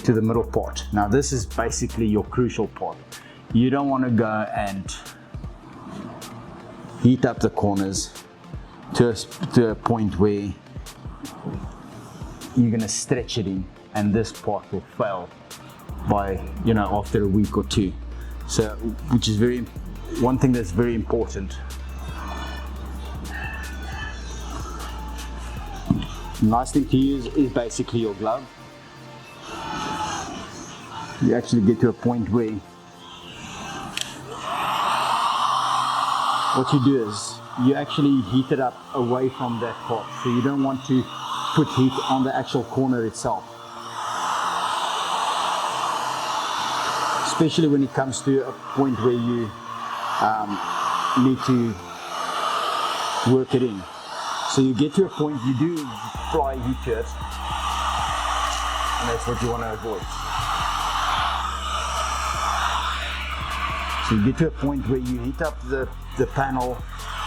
to the middle part. Now this is basically your crucial part. You don't want to go and heat up the corners to a point where you're going to stretch it in, and this part will fail by, after a week or two. So, which is one thing that's very important. Nice thing to use is basically your glove. You actually get to a point where what you do is you actually heat it up away from that part. So you don't want to put heat on the actual corner itself. Especially when it comes to a point where you need to work it in. So you get to a point, you do apply heat to it, and that's what you want to avoid. So you get to a point where you heat up the panel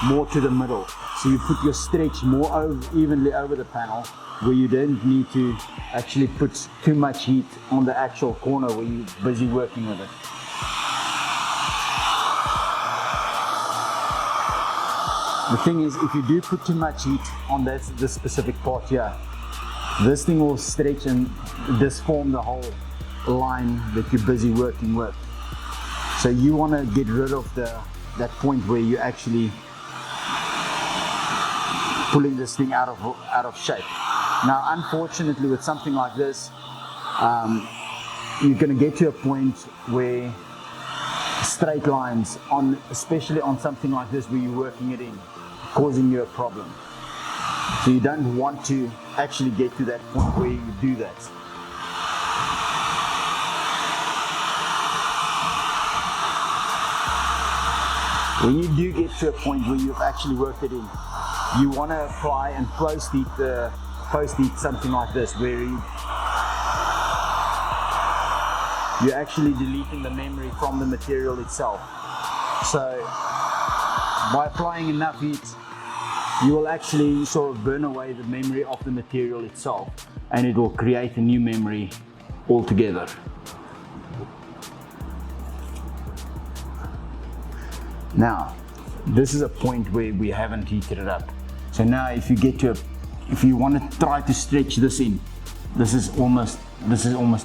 more to the middle. So you put your stretch more evenly over the panel, where you don't need to actually put too much heat on the actual corner where you're busy working with it. The thing is, if you do put too much heat on this specific part here, this thing will stretch and disform the whole line that you're busy working with. So you want to get rid of that point where you're actually pulling this thing out of shape. Now, unfortunately, with something like this, you're going to get to a point where straight lines, especially on something like this where you're working it in, causing you a problem. So you don't want to actually get to that point where you do that. When you do get to a point where you've actually worked it in, you want to apply and post heat something like this, where you're actually deleting the memory from the material itself. So by applying enough heat, you will actually sort of burn away the memory of the material itself, and it will create a new memory altogether. Now, this is a point where we haven't heated it up. So now if you want to try to stretch this in, this is almost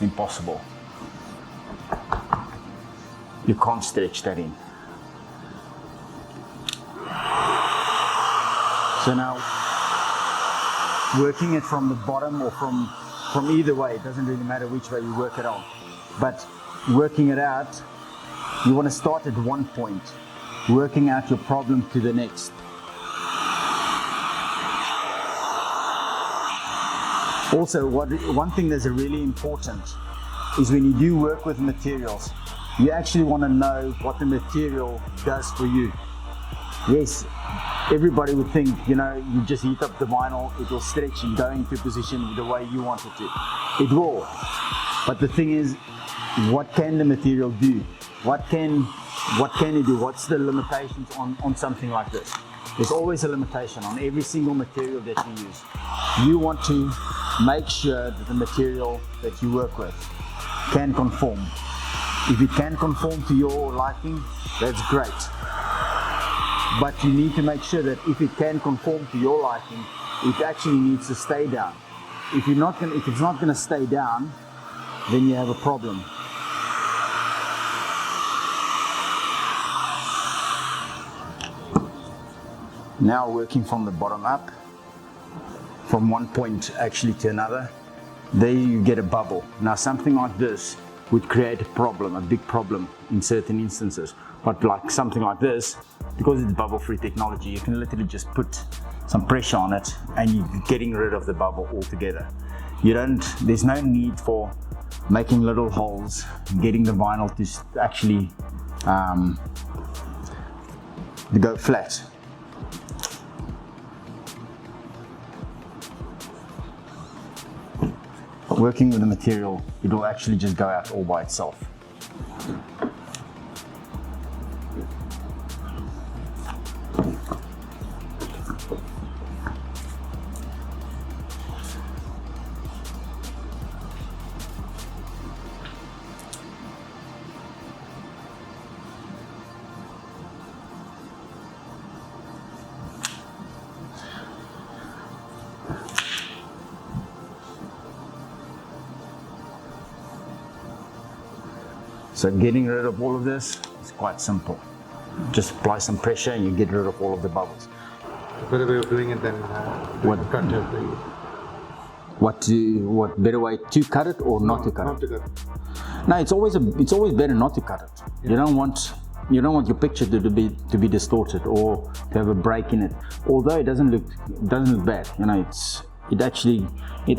impossible. You can't stretch that in. So now, working it from the bottom or from either way, it doesn't really matter which way you work it on. But working it out, you want to start at one point, working out your problem to the next. Also, one thing that's really important is when you do work with materials, you actually want to know what the material does for you. Yes, everybody would think, you just heat up the vinyl, it will stretch and go into position the way you want it to. It will. But the thing is, what can the material do? What can it do? What's the limitations on something like this? There's always a limitation on every single material that you use. You want to make sure that the material that you work with can conform. If it can conform to your liking, that's great. But you need to make sure that if it can conform to your liking, it actually needs to stay down. If it's not going to stay down, then you have a problem. Now working from the bottom up, from one point actually to another, there you get a bubble. Now something like this would create a problem, a big problem in certain instances. But like something like this, because it's bubble-free technology, you can literally just put some pressure on it and you're getting rid of the bubble altogether. There's no need for making little holes, getting the vinyl to actually to go flat. Working with the material, it will actually just go out all by itself. So getting rid of all of this is quite simple. Just apply some pressure and you get rid of all of the bubbles. Better way of doing it than cut it. What better way to cut it or not to cut Not it? to cut it. No, it's always better not to cut it. Yeah. You don't want your picture to be distorted or to have a break in it. Although it doesn't look bad. You know, it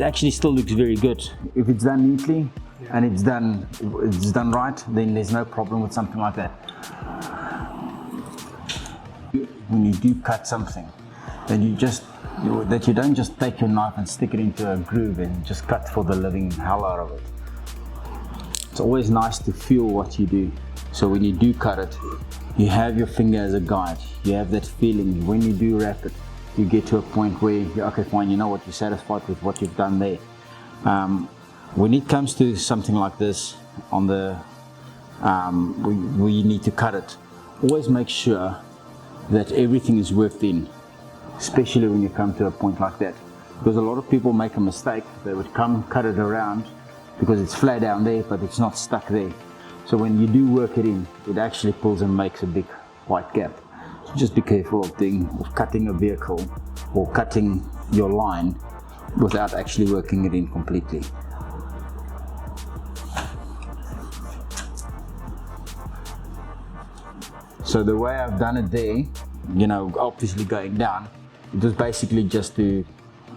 actually still looks very good if it's done neatly. Yeah. And it's done right, then there's no problem with something like that. When you do cut something, then you don't just take your knife and stick it into a groove and just cut for the living hell out of it. It's always nice to feel what you do. So when you do cut it, you have your finger as a guide. You have that feeling. When you do wrap it, you get to a point where you're okay, fine, you know what, you're satisfied with what you've done there. When it comes to something like this, on the we need to cut it, always make sure that everything is worked in, especially when you come to a point like that. Because a lot of people make a mistake. They would come cut it around because it's flat down there, but it's not stuck there. So when you do work it in, it actually pulls and makes a big white gap. So just be careful of cutting a vehicle or cutting your line without actually working it in completely. So the way I've done it there, you know, obviously going down, it was basically just to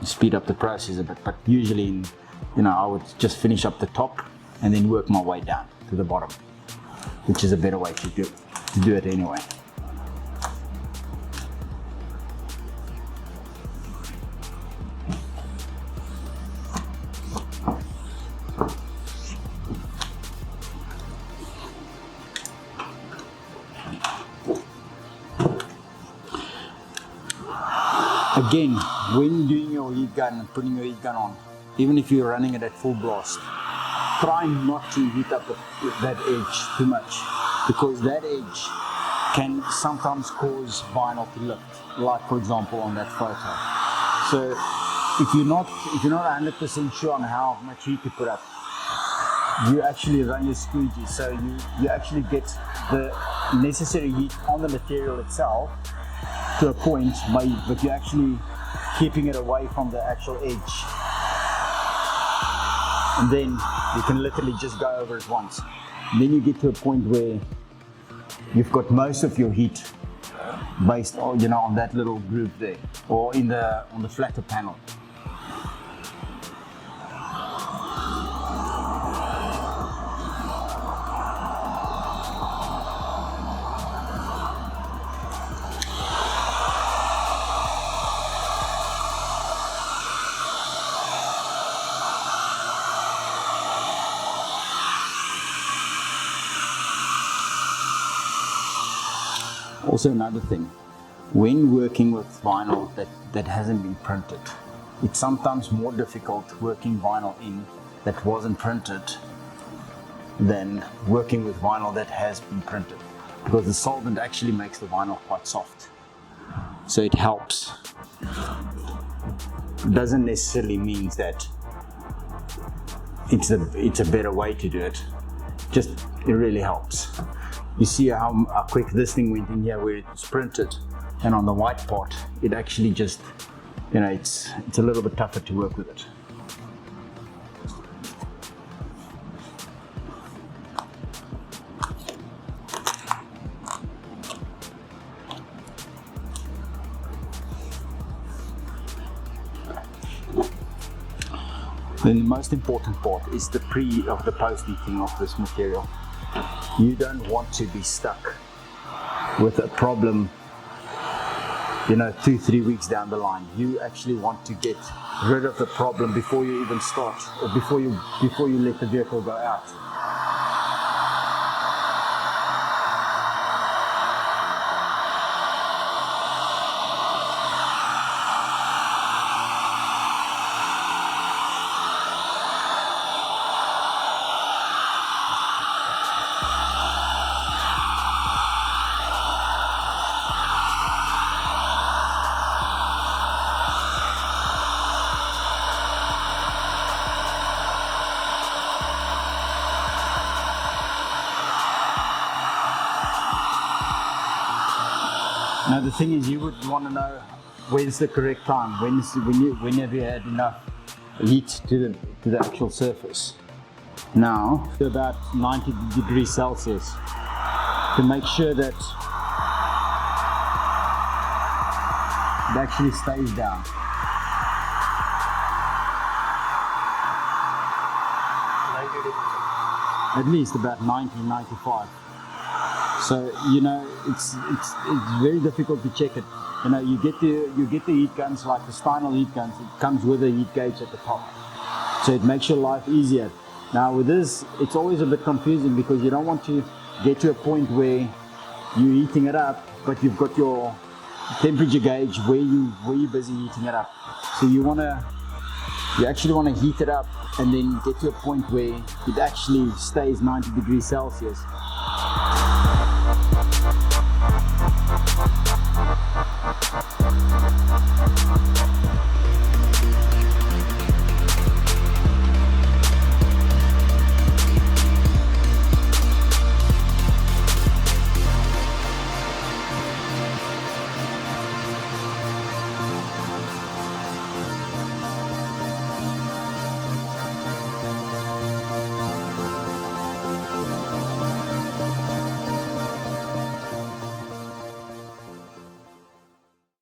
speed up the process a bit. But usually, you know, I would just finish up the top and then work my way down to the bottom, which is a better way to do it anyway. Again, when doing your heat gun and putting your heat gun on, even if you're running it at full blast, try not to heat up that edge too much, because that edge can sometimes cause vinyl to lift, like for example on that photo. So if you're not 100% sure on how much heat to put up, you actually run your squeegee, so you actually get the necessary heat on the material itself to a point, but you're actually keeping it away from the actual edge. And then you can literally just go over it once. And then you get to a point where you've got most of your heat based on, you know, on that little groove there, or on the flatter panel. Also another thing, when working with vinyl that hasn't been printed, it's sometimes more difficult working vinyl in that wasn't printed than working with vinyl that has been printed, because the solvent actually makes the vinyl quite soft. So it helps. Doesn't necessarily mean that it's a better way to do it. Just, it really helps. You see how quick this thing went in here where it's printed, and on the white part, it actually just, you know, it's a little bit tougher to work with it. Then the most important part is the pre of the post heating of this material. You don't want to be stuck with a problem, you know, 2-3 weeks down the line. You actually want to get rid of the problem before you even start, or before you let the vehicle go out. Now the thing is, you would want to know when's the correct time, when have you had enough heat to the actual surface. Now to about 90 degrees Celsius to make sure that it actually stays down. At least about 90, 95. So you know it's very difficult to check it. You know, you get the heat guns like the Steinel heat guns. It comes with a heat gauge at the top, so it makes your life easier. Now with this, it's always a bit confusing because you don't want to get to a point where you're heating it up, but you've got your temperature gauge where you're busy heating it up. So you actually want to heat it up and then get to a point where it actually stays 90 degrees Celsius.